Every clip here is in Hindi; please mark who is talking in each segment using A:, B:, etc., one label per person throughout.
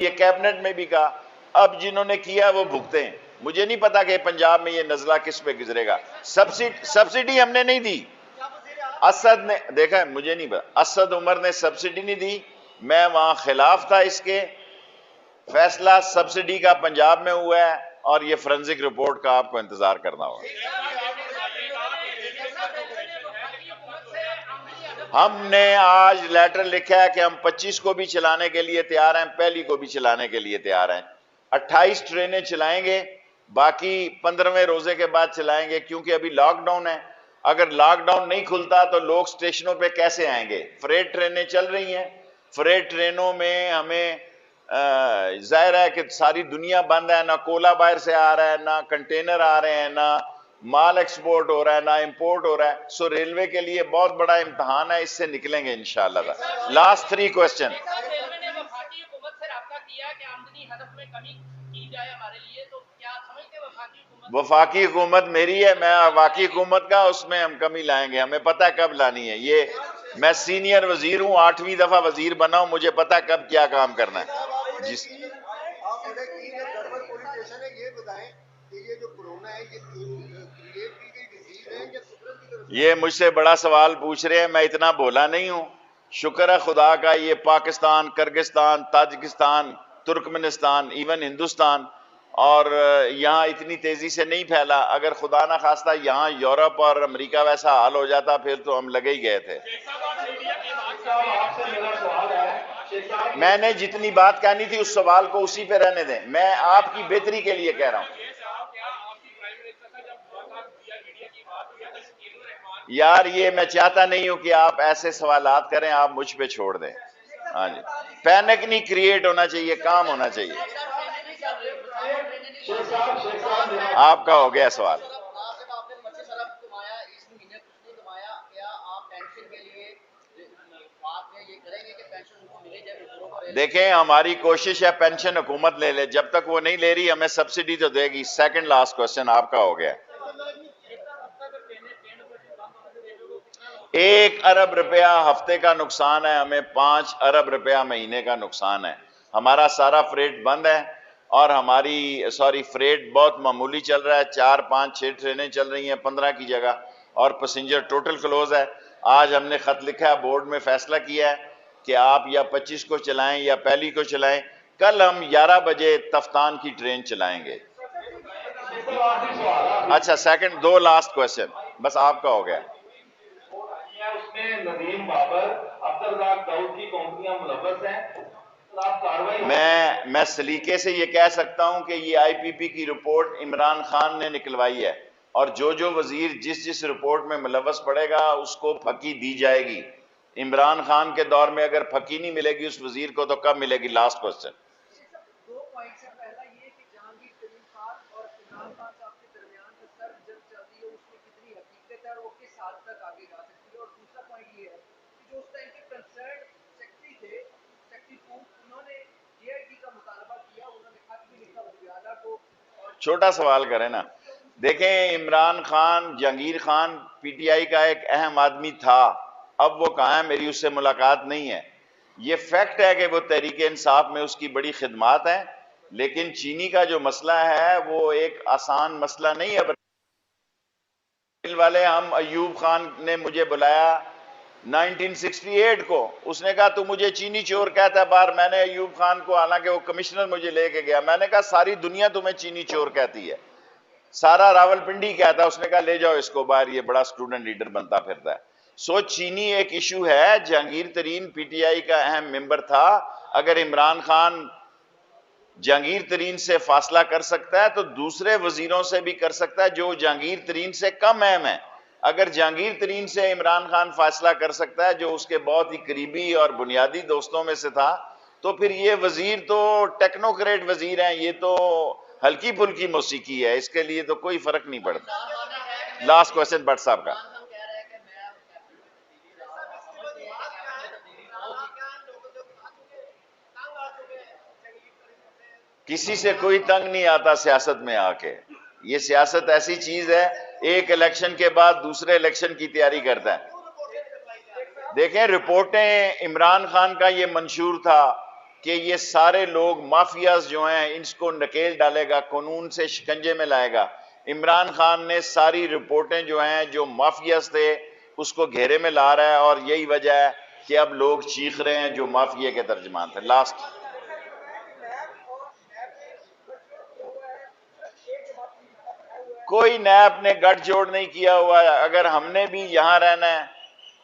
A: ये कैबिनेट में भी कहा, अब जिन्होंने किया वो भुगते हैं। मुझे नहीं पता कि पंजाब में ये नजला किस पे गुजरेगा। सब्सिडी हमने नहीं दी, असद ने, देखा है, मुझे नहीं पता, असद उमर ने सब्सिडी नहीं दी, मैं वहां खिलाफ था इसके। फैसला सब्सिडी का पंजाब में हुआ है और ये फोरेंसिक रिपोर्ट का आपको इंतजार करना होगा। हमने आज लेटर लिखा है कि हम 25 को भी चलाने के लिए तैयार हैं, पहली को भी चलाने के लिए तैयार हैं। 28 ट्रेनें चलाएंगे, बाकी 15वें रोजे के बाद चलाएंगे, क्योंकि अभी लॉकडाउन है। अगर लॉकडाउन नहीं खुलता तो लोग स्टेशनों पे कैसे आएंगे? फ्रेट ट्रेनें चल रही हैं, फ्रेट ट्रेनों में हमें जाहिर है कि सारी दुनिया बंद है, ना कोला बाहर से आ रहा है, ना कंटेनर आ रहे हैं, ना माल एक्सपोर्ट हो रहा है, ना इंपोर्ट हो रहा है। सो रेलवे के लिए बहुत बड़ा इम्तहान है, इससे निकलेंगे इंशाल्लाह। Last 3 question. वफाकी हुकूमत मेरी है, मैं वफाकी हुकूमत का, उसमें हम कमी लाएंगे, हमें पता है कब लानी है। ये मैं सीनियर वजीर हूँ, 8वीं दफा वजीर बना हूं, मुझे पता है कब क्या काम करना है। जिस ये मुझसे बड़ा सवाल पूछ रहे हैं, मैं इतना भोला नहीं हूं। शुक्र है खुदा का, ये Pakistan, Kyrgyzstan, Tajikistan, Turkmenistan, even Hindustan, और यहाँ इतनी तेजी से नहीं फैला। अगर खुदा ना खास्ता यहाँ यूरोप और अमेरिका वैसा हाल हो जाता फिर तो हम लगे ही गए थे। मैंने जितनी बात कहनी थी उस सवाल को उसी पे रहने दें, मैं आपकी बेहतरी के लिए कह रहा हूं। यार ये मैं चाहता नहीं हूं कि आप ऐसे सवालात करें, आप मुझ पे छोड़ दें। हाँ जी, पैनिक नहीं क्रिएट होना चाहिए, काम होना चाहिए। आपका हो गया सवाल। देखें, हमारी कोशिश है पेंशन हुकूमत ले ले, जब तक वो नहीं ले रही हमें सब्सिडी तो देगी। सेकंड लास्ट क्वेश्चन आपका हो गया। 1 अरब रुपया हफ्ते का नुकसान है हमें, 5 अरब रुपया महीने का नुकसान है। हमारा सारा फ्रेट बंद है और हमारी फ्रेट बहुत मामूली चल रहा है, 4, 5, 6 ट्रेनें चल रही हैं 15 की जगह, और पैसेंजर टोटल क्लोज है। आज हमने खत लिखा है, बोर्ड में फैसला किया है कि आप या 25 को चलाएं या पहली को चलाएं। कल हम 11 बजे तफ्तान की ट्रेन चलाएंगे। अच्छा, सेकंड 2 लास्ट क्वेश्चन बस आपका हो गया। उसमें नदीम बाबर, अब्दुल रज़ाक दाऊद की कंपनियां मुलव्वस हैं। मैं सलीके से ये कह सकता हूं कि ये आईपीपी की रिपोर्ट इमरान खान ने निकलवाई है, और जो जो वजीर जिस जिस रिपोर्ट में मुलव्वस पड़ेगा उसको फकी दी जाएगी। इमरान खान के दौर में अगर फकी नहीं मिलेगी उस वजीर को तो कब मिलेगी? Last question. छोटा सवाल करें ना। देखें, इमरान खान, जहांगीर खान पीटीआई का एक अहम आदमी था, अब वो कहाँ है? मेरी उससे मुलाकात नहीं है। ये फैक्ट है कि वो तहरीक इंसाफ में उसकी बड़ी खिदमात है, लेकिन चीनी का जो मसला है वो एक आसान मसला नहीं है वाले। हम अयूब खान ने मुझे बुलाया 1968 को, उसने कहा तू मुझे चीनी चोर कहता है बाहर। मैंने अयूब खान को, हालांकि वो कमिश्नर मुझे लेके गया, मैंने कहा सारी दुनिया तुम्हें चीनी चोर कहती है, सारा रावलपिंडी कहता है। उसने कहा ले जाओ इसको बाहर, ये बड़ा स्टूडेंट लीडर बनता फिरता है। सो चीनी एक इशू है। जहांगीर तरीन पीटीआई का अहम मेंबर था। अगर इमरान खान जहांगीर तरीन से फासला कर सकता है तो दूसरे वजीरों से भी कर सकता है जो जहांगीर तरीन से कम अहम है। अगर जहांगीर तरीन से इमरान खान फासला कर सकता है, जो उसके बहुत ही करीबी और बुनियादी दोस्तों में से था, तो फिर ये वजीर तो टेक्नोक्रेट वजीर हैं, ये तो हल्की फुल्की मौसीकी है, इसके लिए तो कोई फर्क नहीं पड़ता। लास्ट क्वेश्चन भट्ट साहब का। किसी से कोई तंग नहीं आता सियासत में आके। ये सियासत ऐसी चीज है, एक इलेक्शन के बाद दूसरे इलेक्शन की तैयारी करता है। देखें, रिपोर्टें, इमरान खान का ये मंशूर था कि ये सारे लोग माफियाज जो हैं इनको नकेल डालेगा, कानून से शिकंजे में लाएगा। इमरान खान ने सारी रिपोर्टें जो हैं जो माफियाज थे उसको घेरे में ला रहा है, और यही वजह है कि अब लोग चीख रहे हैं जो माफिया के तर्जमान थे। लास्ट, कोई नैब ने गठजोड़ नहीं किया हुआ है। अगर हमने भी यहां रहना है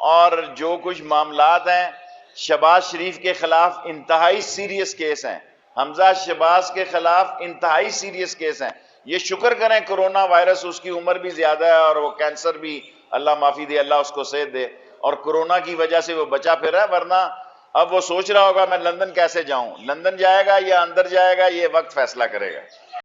A: और जो कुछ मामलात हैं, शहबाज शरीफ के खिलाफ इंतहाई सीरियस केस हैं, हमजा शहबाज के खिलाफ इंतहाई सीरियस केस हैं। ये शुक्र करें कोरोना वायरस, उसकी उम्र भी ज्यादा है और वो कैंसर भी, अल्लाह माफी दे, अल्लाह उसको सेहत दे, और कोरोना की वजह से वो बचा फिर रहा है। वरना अब वो सोच रहा होगा मैं लंदन कैसे जाऊं। लंदन जाएगा या अंदर जाएगा, ये वक्त फैसला करेगा।